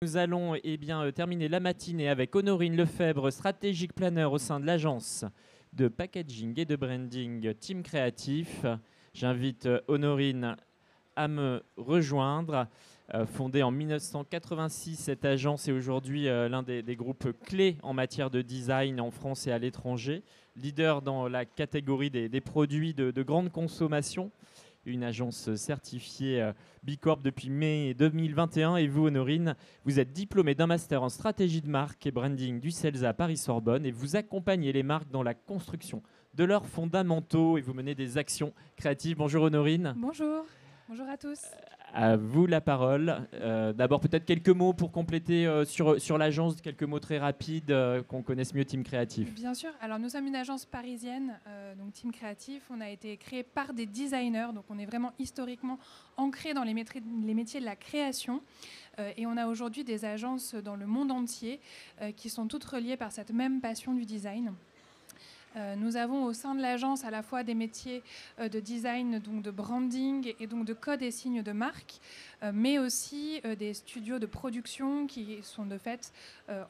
Nous allons terminer la matinée avec Honorine Lefebvre, Strategic Planner au sein de l'agence de packaging et de branding Team Créatif. J'invite Honorine à me rejoindre. Fondée en 1986, cette agence est aujourd'hui l'un des groupes clés en matière de design en France et à l'étranger. Leader dans la catégorie des produits de grande consommation. Une agence certifiée B Corp depuis mai 2021. Et vous, Honorine, vous êtes diplômée d'un master en stratégie de marque et branding du CELSA Paris-Sorbonne et vous accompagnez les marques dans la construction de leurs fondamentaux et vous menez des actions créatives. Bonjour Honorine. Bonjour, bonjour à tous. À vous la parole. D'abord peut-être quelques mots pour compléter sur l'agence, quelques mots très rapides, qu'on connaisse mieux Team Créatif. Bien sûr, alors nous sommes une agence parisienne, donc Team Créatif. On a été créé par des designers, donc on est vraiment historiquement ancré dans les métiers de la création. Et on a aujourd'hui des agences dans le monde entier qui sont toutes reliées par cette même passion du design. Nous avons au sein de l'agence à la fois des métiers de design, donc de branding et donc de code et signes de marque, mais aussi des studios de production qui sont de fait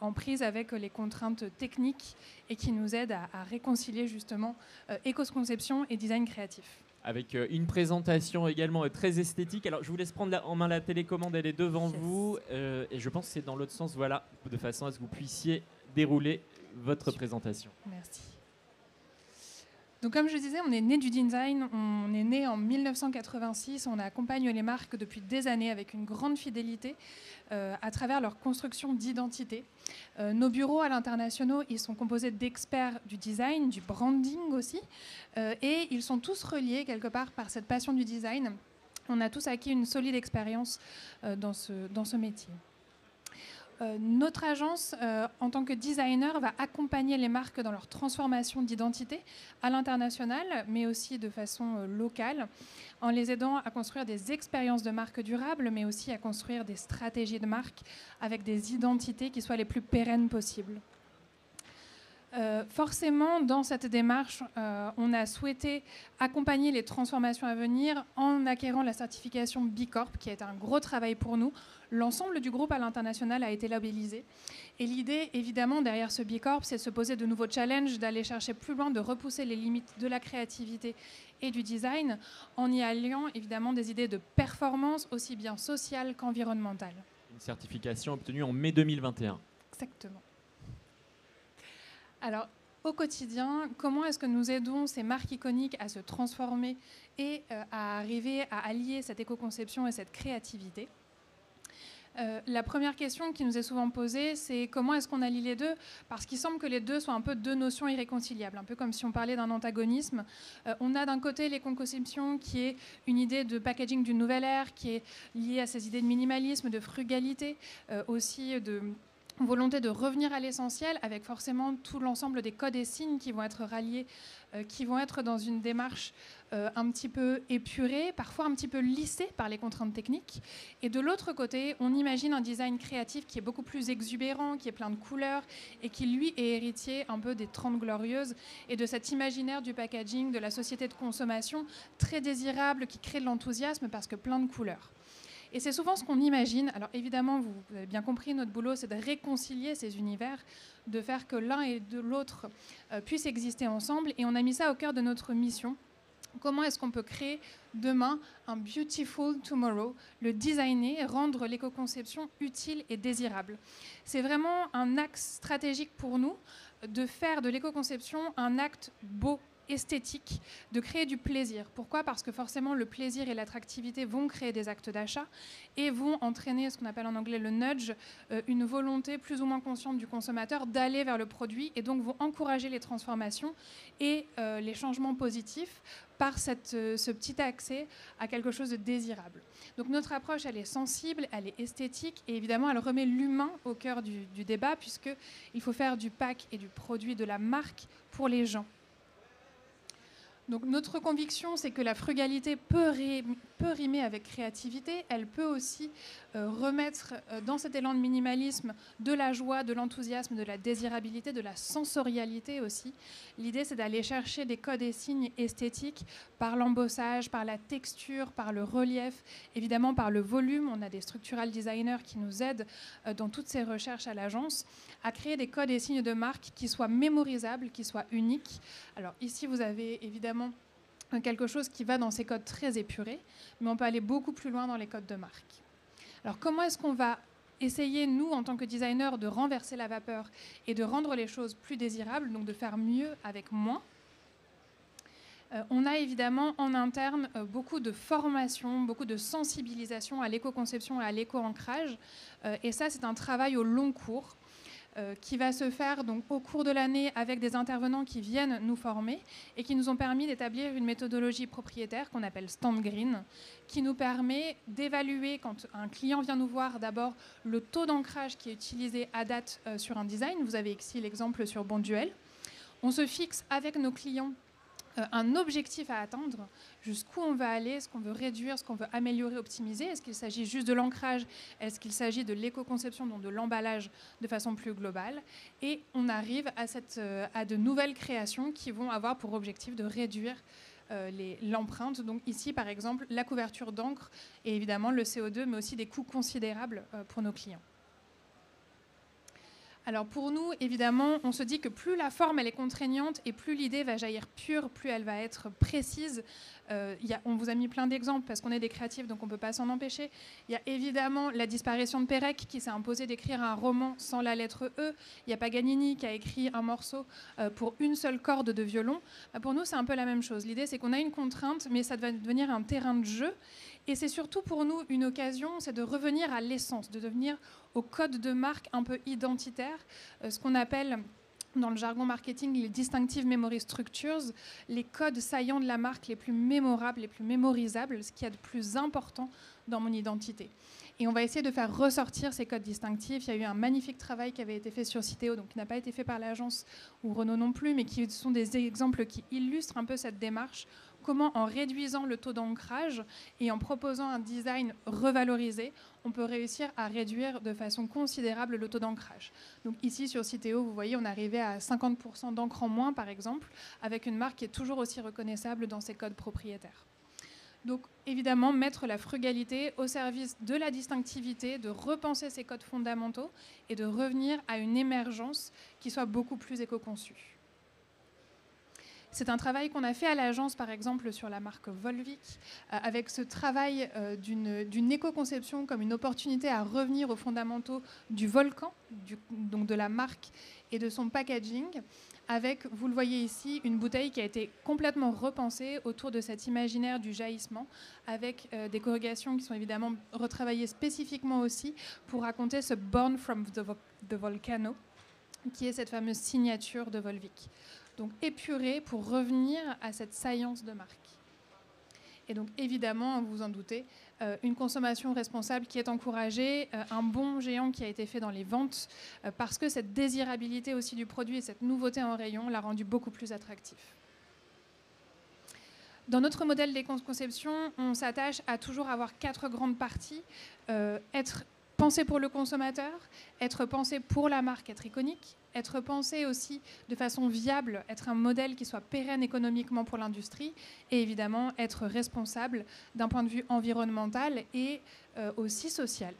en prise avec les contraintes techniques et qui nous aident à réconcilier justement éco-conception et design créatif. Avec une présentation également très esthétique. Alors, je vous laisse prendre en main la télécommande, elle est devant vous. Et je pense que c'est dans l'autre sens, voilà, de façon à ce que vous puissiez dérouler votre présentation. Merci. Donc comme je disais, on est né du design, on est né en 1986, on accompagne les marques depuis des années avec une grande fidélité à travers leur construction d'identité. Nos bureaux à l'international, ils sont composés d'experts du design, du branding aussi, et ils sont tous reliés quelque part par cette passion du design. On a tous acquis une solide expérience dans ce métier. Notre agence, en tant que designer, va accompagner les marques dans leur transformation d'identité à l'international, mais aussi de façon locale, en les aidant à construire des expériences de marque durables, mais aussi à construire des stratégies de marque avec des identités qui soient les plus pérennes possibles. Forcément, dans cette démarche, on a souhaité accompagner les transformations à venir en acquérant la certification B Corp, qui est un gros travail pour nous. L'ensemble du groupe à l'international a été labellisé. Et l'idée, évidemment, derrière ce B Corp, c'est de se poser de nouveaux challenges, d'aller chercher plus loin, de repousser les limites de la créativité et du design, en y alliant évidemment des idées de performance, aussi bien sociale qu'environnementale. Une certification obtenue en mai 2021. Exactement. Alors, au quotidien, comment est-ce que nous aidons ces marques iconiques à se transformer et à arriver à allier cette éco-conception et cette créativité ? La première question qui nous est souvent posée, c'est comment est-ce qu'on allie les deux ? Parce qu'il semble que les deux soient un peu deux notions irréconciliables, un peu comme si on parlait d'un antagonisme. On a d'un côté l'éco-conception qui est une idée de packaging d'une nouvelle ère, qui est liée à ces idées de minimalisme, de frugalité, aussi de volonté de revenir à l'essentiel, avec forcément tout l'ensemble des codes et signes qui vont être ralliés, qui vont être dans une démarche un petit peu épurée, parfois un petit peu lissée par les contraintes techniques. Et de l'autre côté, on imagine un design créatif qui est beaucoup plus exubérant, qui est plein de couleurs, et qui, lui, est héritier un peu des 30 Glorieuses et de cet imaginaire du packaging, de la société de consommation, très désirable, qui crée de l'enthousiasme parce que plein de couleurs. Et c'est souvent ce qu'on imagine. Alors évidemment, vous avez bien compris, notre boulot, c'est de réconcilier ces univers, de faire que l'un et de l'autre puissent exister ensemble. Et on a mis ça au cœur de notre mission. Comment est-ce qu'on peut créer demain un beautiful tomorrow, le designer, rendre l'éco-conception utile et désirable. C'est vraiment un axe stratégique pour nous de faire de l'éco-conception un acte beau, esthétique, de créer du plaisir. Pourquoi ? Parce que forcément le plaisir et l'attractivité vont créer des actes d'achat et vont entraîner ce qu'on appelle en anglais le nudge, une volonté plus ou moins consciente du consommateur d'aller vers le produit et donc vont encourager les transformations et les changements positifs par ce petit accès à quelque chose de désirable. Donc notre approche, elle est sensible, elle est esthétique et évidemment elle remet l'humain au cœur du débat puisqu'il faut faire du pack et du produit de la marque pour les gens. Donc notre conviction, c'est que la frugalité peut rimer avec créativité. Elle peut aussi remettre dans cet élan de minimalisme de la joie, de l'enthousiasme, de la désirabilité, de la sensorialité aussi. L'idée, c'est d'aller chercher des codes et signes esthétiques par l'embossage, par la texture, par le relief, évidemment par le volume. On a des structural designers qui nous aident dans toutes ces recherches à l'agence à créer des codes et signes de marque qui soient mémorisables, qui soient uniques. Alors ici, vous avez évidemment quelque chose qui va dans ces codes très épurés, mais on peut aller beaucoup plus loin dans les codes de marque. Alors comment est-ce qu'on va essayer, nous, en tant que designers, de renverser la vapeur et de rendre les choses plus désirables, donc de faire mieux avec moins? On a évidemment en interne beaucoup de formation, beaucoup de sensibilisation à l'éco-conception et à l'éco-ancrage, et ça, c'est un travail au long cours qui va se faire donc, au cours de l'année avec des intervenants qui viennent nous former et qui nous ont permis d'établir une méthodologie propriétaire qu'on appelle Stand Green, qui nous permet d'évaluer, quand un client vient nous voir, d'abord le taux d'ancrage qui est utilisé à date sur un design. Vous avez ici l'exemple sur Bonduel. On se fixe avec nos clients un objectif à atteindre, jusqu'où on va aller, est-ce qu'on veut réduire, est-ce qu'on veut améliorer, optimiser, est-ce qu'il s'agit juste de l'ancrage, est-ce qu'il s'agit de l'éco-conception, donc de l'emballage de façon plus globale, et on arrive à de nouvelles créations qui vont avoir pour objectif de réduire l'empreinte. Donc ici, par exemple, la couverture d'encre et évidemment le CO2, mais aussi des coûts considérables pour nos clients. Alors pour nous, évidemment, on se dit que plus la forme elle est contraignante et plus l'idée va jaillir pure, plus elle va être précise. On vous a mis plein d'exemples parce qu'on est des créatifs, donc on ne peut pas s'en empêcher. Il y a évidemment la disparition de Pérec qui s'est imposé d'écrire un roman sans la lettre E. Il y a Paganini qui a écrit un morceau pour une seule corde de violon. Pour nous, c'est un peu la même chose. L'idée, c'est qu'on a une contrainte, mais ça doit devenir un terrain de jeu. Et c'est surtout pour nous une occasion, c'est de revenir à l'essence, de devenir au code de marque un peu identitaire, ce qu'on appelle dans le jargon marketing les distinctive memory structures, les codes saillants de la marque les plus mémorables, les plus mémorisables, ce qu'il y a de plus important dans mon identité. Et on va essayer de faire ressortir ces codes distinctifs. Il y a eu un magnifique travail qui avait été fait sur Citeo, donc qui n'a pas été fait par l'agence ou Renault non plus, mais qui sont des exemples qui illustrent un peu cette démarche. Comment, en réduisant le taux d'ancrage et en proposant un design revalorisé, on peut réussir à réduire de façon considérable le taux d'ancrage. Donc ici, sur Citeo, vous voyez, on arrivait à 50% d'encre en moins, par exemple, avec une marque qui est toujours aussi reconnaissable dans ses codes propriétaires. Donc évidemment, mettre la frugalité au service de la distinctivité, de repenser ces codes fondamentaux et de revenir à une émergence qui soit beaucoup plus éco-conçue. C'est un travail qu'on a fait à l'agence, par exemple, sur la marque Volvic, avec ce travail d'une éco-conception comme une opportunité à revenir aux fondamentaux du volcan, donc de la marque et de son packaging, avec, vous le voyez ici, une bouteille qui a été complètement repensée autour de cet imaginaire du jaillissement, avec des corrugations qui sont évidemment retravaillées spécifiquement aussi pour raconter ce « Born from the Volcano », qui est cette fameuse signature de Volvic. Donc épuré pour revenir à cette saillance de marque. Et donc évidemment, vous vous en doutez, une consommation responsable qui est encouragée, un bond géant qui a été fait dans les ventes, parce que cette désirabilité aussi du produit et cette nouveauté en rayon l'a rendu beaucoup plus attractif. Dans notre modèle d'éco-conception, on s'attache à toujours avoir 4 grandes parties. Être pensé pour le consommateur, être pensé pour la marque, être iconique, être pensé aussi de façon viable, être un modèle qui soit pérenne économiquement pour l'industrie et évidemment être responsable d'un point de vue environnemental et aussi social.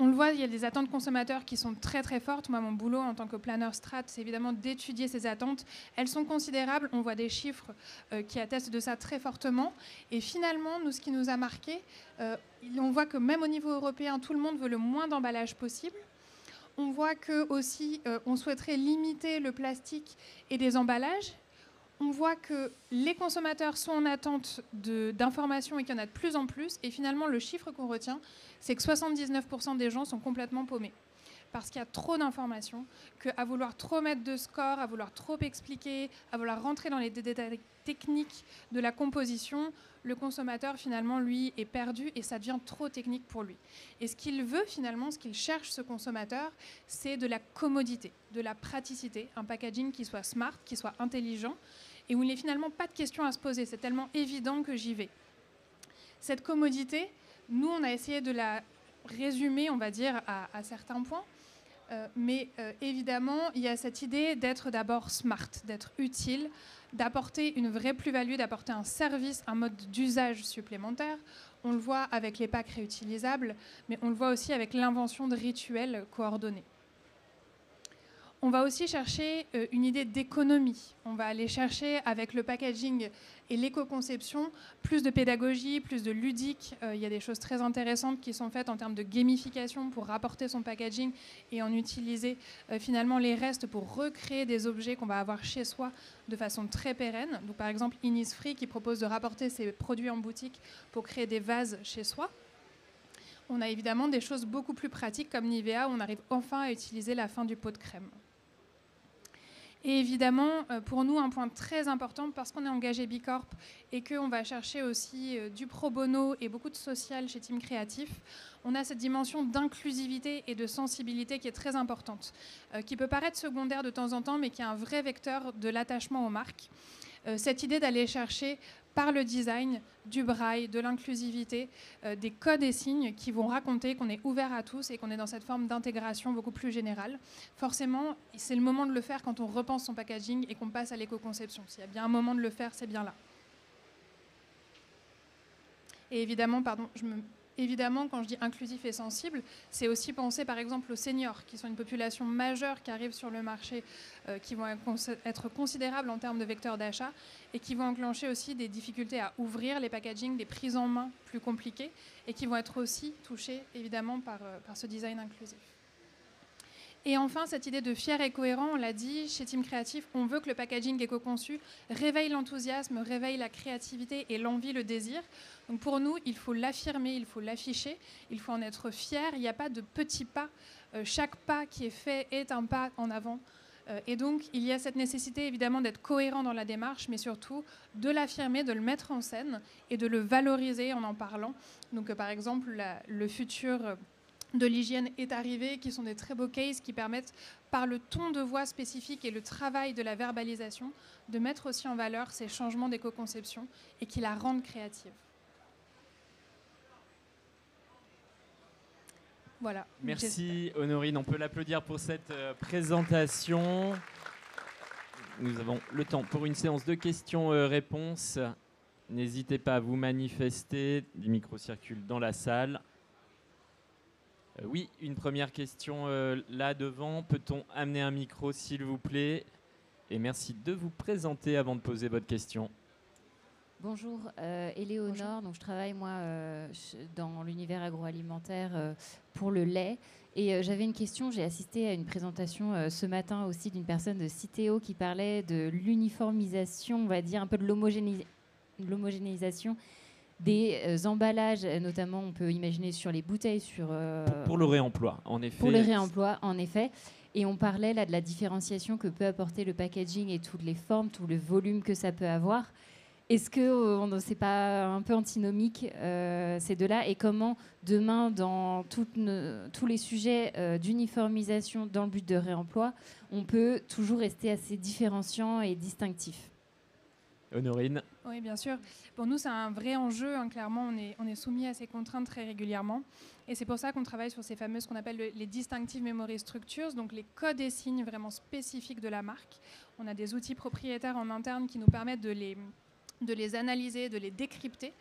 On le voit, il y a des attentes consommateurs qui sont très très fortes. Moi, mon boulot en tant que planeur strat, c'est évidemment d'étudier ces attentes. Elles sont considérables. On voit des chiffres qui attestent de ça très fortement. Et finalement, nous, ce qui nous a marqué, on voit que même au niveau européen, tout le monde veut le moins d'emballage possible. On voit que aussi, on souhaiterait limiter le plastique et des emballages. On voit que les consommateurs sont en attente d'informations et qu'il y en a de plus en plus. Et finalement, le chiffre qu'on retient, c'est que 79% des gens sont complètement paumés. parce qu'il y a trop d'informations, qu'à vouloir trop mettre de score, à vouloir trop expliquer, à vouloir rentrer dans les détails techniques de la composition, le consommateur finalement lui est perdu et ça devient trop technique pour lui. Et ce qu'il veut finalement, ce qu'il cherche ce consommateur, c'est de la commodité, de la praticité, un packaging qui soit smart, qui soit intelligent et où il n'est finalement pas de question à se poser, c'est tellement évident que j'y vais. Cette commodité, nous on a essayé de la résumer, on va dire, à certains points. Mais évidemment, il y a cette idée d'être d'abord smart, d'être utile, d'apporter une vraie plus-value, d'apporter un service, un mode d'usage supplémentaire. On le voit avec les packs réutilisables, mais on le voit aussi avec l'invention de rituels coordonnés. On va aussi chercher une idée d'économie. On va aller chercher avec le packaging et l'éco-conception plus de pédagogie, plus de ludique. Il y a des choses très intéressantes qui sont faites en termes de gamification pour rapporter son packaging et en utiliser finalement les restes pour recréer des objets qu'on va avoir chez soi de façon très pérenne. Donc, par exemple, Innisfree qui propose de rapporter ses produits en boutique pour créer des vases chez soi. On a évidemment des choses beaucoup plus pratiques comme Nivea où on arrive enfin à utiliser la fin du pot de crème. Et évidemment, pour nous, un point très important, parce qu'on est engagé Bicorp et qu'on va chercher aussi du pro bono et beaucoup de social chez Team Créatif, on a cette dimension d'inclusivité et de sensibilité qui est très importante, qui peut paraître secondaire de temps en temps, mais qui est un vrai vecteur de l'attachement aux marques. Cette idée d'aller chercher par le design, du braille, de l'inclusivité, des codes et signes qui vont raconter qu'on est ouvert à tous et qu'on est dans cette forme d'intégration beaucoup plus générale. Forcément, c'est le moment de le faire quand on repense son packaging et qu'on passe à l'éco-conception. S'il y a bien un moment de le faire, c'est bien là. Et évidemment, Évidemment, quand je dis inclusif et sensible, c'est aussi penser par exemple aux seniors, qui sont une population majeure qui arrive sur le marché, qui vont être considérables en termes de vecteurs d'achat et qui vont enclencher aussi des difficultés à ouvrir les packagings, des prises en main plus compliquées et qui vont être aussi touchés évidemment par ce design inclusif. Et enfin, cette idée de fier et cohérent, on l'a dit, chez Team Créatif, on veut que le packaging éco-conçu réveille l'enthousiasme, réveille la créativité et l'envie, le désir. Donc pour nous, il faut l'affirmer, il faut l'afficher, il faut en être fier. Il n'y a pas de petits pas. Chaque pas qui est fait est un pas en avant. Et donc, il y a cette nécessité, évidemment, d'être cohérent dans la démarche, mais surtout de l'affirmer, de le mettre en scène et de le valoriser en parlant. Donc, par exemple, le futur de l'hygiène est arrivé, qui sont des très beaux cases qui permettent, par le ton de voix spécifique et le travail de la verbalisation, de mettre aussi en valeur ces changements d'éco-conception et qui la rendent créative. Voilà. Merci Honorine, on peut l'applaudir pour cette présentation. Nous avons le temps pour une séance de questions-réponses. N'hésitez pas à vous manifester, les micros circulent dans la salle. Oui, une première question là devant. Peut-on amener un micro, s'il vous plaît? Et merci de vous présenter avant de poser votre question. Bonjour, Éléonore. Donc, je travaille, moi, dans l'univers agroalimentaire pour le lait. Et j'avais une question. J'ai assisté à une présentation ce matin aussi d'une personne de Citeo qui parlait de l'uniformisation, on va dire, un peu de l'homogénéisation des emballages, notamment on peut imaginer sur les bouteilles. Pour le réemploi, en effet. Pour le réemploi, en effet. Et on parlait là de la différenciation que peut apporter le packaging et toutes les formes, tout le volume que ça peut avoir. Est-ce que c'est pas un peu antinomique ces deux-là? Et comment demain, dans tous les sujets d'uniformisation dans le but de réemploi, on peut toujours rester assez différenciant et distinctif? Honorine. Oui, bien sûr. Pour nous, c'est un vrai enjeu. Hein. Clairement, on est soumis à ces contraintes très régulièrement. Et c'est pour ça qu'on travaille sur ces fameuses, qu'on appelle les Distinctive Memory Structures, donc les codes et signes vraiment spécifiques de la marque. On a des outils propriétaires en interne qui nous permettent de les analyser, de les décrypter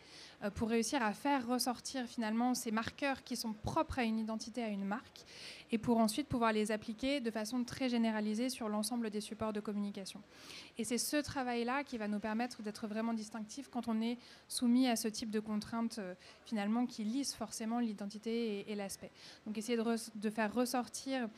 pour réussir à faire ressortir finalement ces marqueurs qui sont propres à une identité, à une marque, et pour ensuite pouvoir les appliquer de façon très généralisée sur l'ensemble des supports de communication. Et c'est ce travail-là qui va nous permettre d'être vraiment distinctif quand on est soumis à ce type de contraintes finalement qui lissent forcément l'identité et l'aspect. Donc essayer de faire ressortir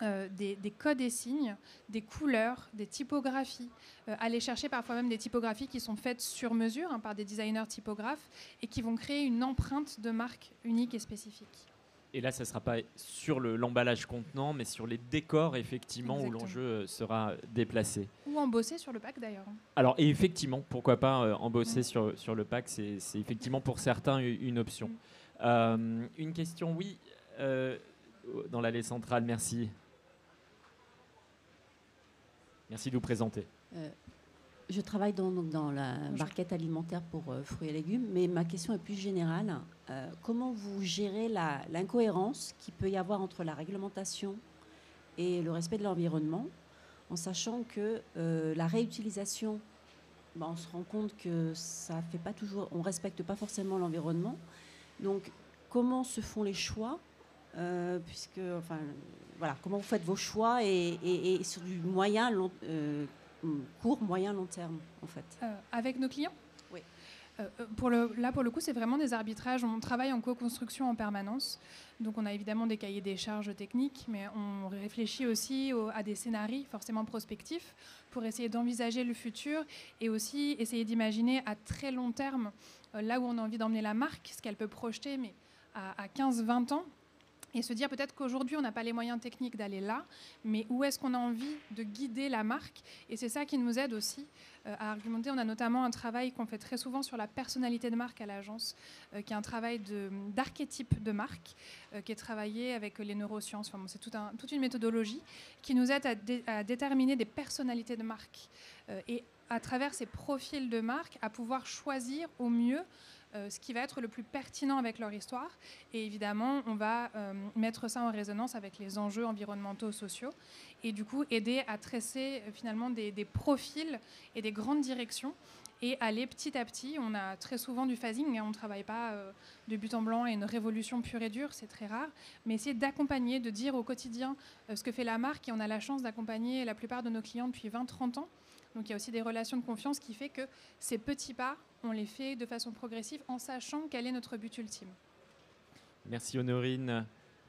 des codes et signes, des couleurs, des typographies, aller chercher parfois même des typographies qui sont faites sur mesure par des designers typographes et qui vont créer une empreinte de marque unique et spécifique. Et là, ça ne sera pas sur l'emballage contenant, mais sur les décors, effectivement, Exactement. où l'enjeu sera déplacé. Ou embossé sur le pack d'ailleurs. Alors, et effectivement, pourquoi pas embosser sur le pack, c'est effectivement pour certains une option. Une question, oui, dans l'allée centrale, merci. Merci de vous présenter. Je travaille dans la barquette alimentaire pour fruits et légumes, mais ma question est plus générale. Comment vous gérez l'incohérence qu'il peut y avoir entre la réglementation et le respect de l'environnement, en sachant que la réutilisation, on se rend compte que ça fait pas toujours, on respecte pas forcément l'environnement. Donc, comment se font les choix, comment vous faites vos choix et sur du court, moyen, long terme, en fait. Avec nos clients ? Oui. Pour le coup, c'est vraiment des arbitrages. On travaille en co-construction en permanence. Donc, on a évidemment des cahiers des charges techniques, mais on réfléchit aussi à des scénarios forcément prospectifs pour essayer d'envisager le futur et aussi essayer d'imaginer à très long terme là où on a envie d'emmener la marque, ce qu'elle peut projeter, mais à 15-20 ans. Et se dire peut-être qu'aujourd'hui, on n'a pas les moyens techniques d'aller là, mais où est-ce qu'on a envie de guider la marque ? Et c'est ça qui nous aide aussi à argumenter. On a notamment un travail qu'on fait très souvent sur la personnalité de marque à l'agence, qui est un travail d'archétype de marque, qui est travaillé avec les neurosciences. Enfin, c'est toute une méthodologie qui nous aide à déterminer des personnalités de marque. Et à travers ces profils de marque, à pouvoir choisir au mieux ce qui va être le plus pertinent avec leur histoire. Et évidemment, on va mettre ça en résonance avec les enjeux environnementaux, sociaux, et du coup aider à tresser finalement des profils et des grandes directions et aller petit à petit. On a très souvent du phasing, et on ne travaille pas de but en blanc et une révolution pure et dure, c'est très rare, mais essayer d'accompagner, de dire au quotidien ce que fait la marque, et on a la chance d'accompagner la plupart de nos clients depuis 20-30 ans. Donc il y a aussi des relations de confiance qui fait que ces petits pas, on les fait de façon progressive en sachant quel est notre but ultime. Merci Honorine.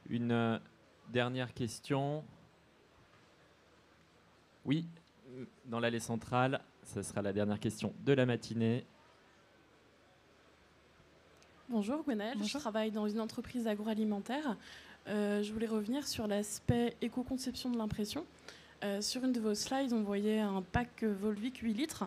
Une dernière question. Oui, dans l'allée centrale, ce sera la dernière question de la matinée. Bonjour Gwenaëlle, Bonjour. Je travaille dans une entreprise agroalimentaire. Je voulais revenir sur l'aspect éco-conception de l'impression. Sur une de vos slides, on voyait un pack Volvic 8 litres.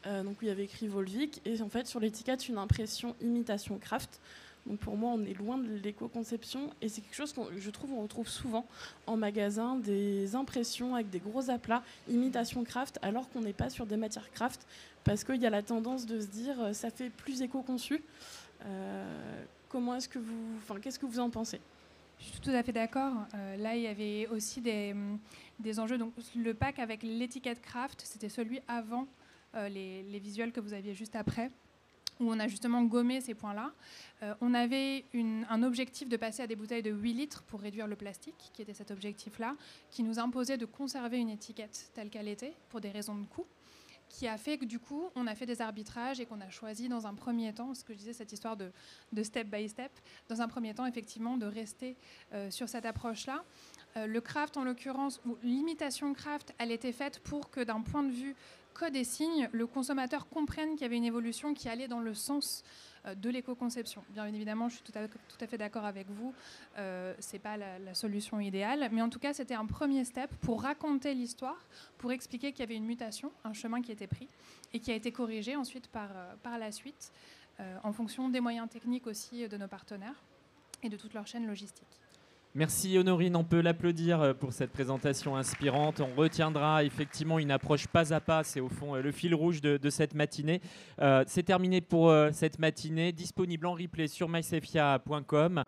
Donc il y avait écrit Volvic et en fait sur l'étiquette une impression imitation craft. Donc pour moi on est loin de l'éco-conception et c'est quelque chose qu'on retrouve souvent en magasin, des impressions avec des gros aplats imitation craft alors qu'on n'est pas sur des matières craft parce qu'il y a la tendance de se dire ça fait plus éco-conçu. Qu'est-ce que vous en pensez ? Je suis tout à fait d'accord. Là, il y avait aussi des enjeux. Donc, le pack avec l'étiquette craft, c'était celui avant les visuels que vous aviez juste après, où on a justement gommé ces points-là. On avait un objectif de passer à des bouteilles de 8 litres pour réduire le plastique, qui était cet objectif-là, qui nous imposait de conserver une étiquette telle qu'elle était, pour des raisons de coût, qui a fait que du coup, on a fait des arbitrages et qu'on a choisi dans un premier temps, ce que je disais, cette histoire de step by step, dans un premier temps, effectivement, de rester sur cette approche-là. Le craft, en l'occurrence, ou l'imitation craft, elle était faite pour que, d'un point de vue code et signes, le consommateur comprenne qu'il y avait une évolution qui allait dans le sens de l'éco-conception. Bien évidemment, je suis tout à fait d'accord avec vous, ce n'est pas la solution idéale, mais en tout cas, c'était un premier step pour raconter l'histoire, pour expliquer qu'il y avait une mutation, un chemin qui était pris et qui a été corrigé ensuite par la suite, en fonction des moyens techniques aussi de nos partenaires et de toute leur chaîne logistique. Merci Honorine, on peut l'applaudir pour cette présentation inspirante. On retiendra effectivement une approche pas à pas, c'est au fond le fil rouge de cette matinée. C'est terminé pour cette matinée, disponible en replay sur mysafia.com.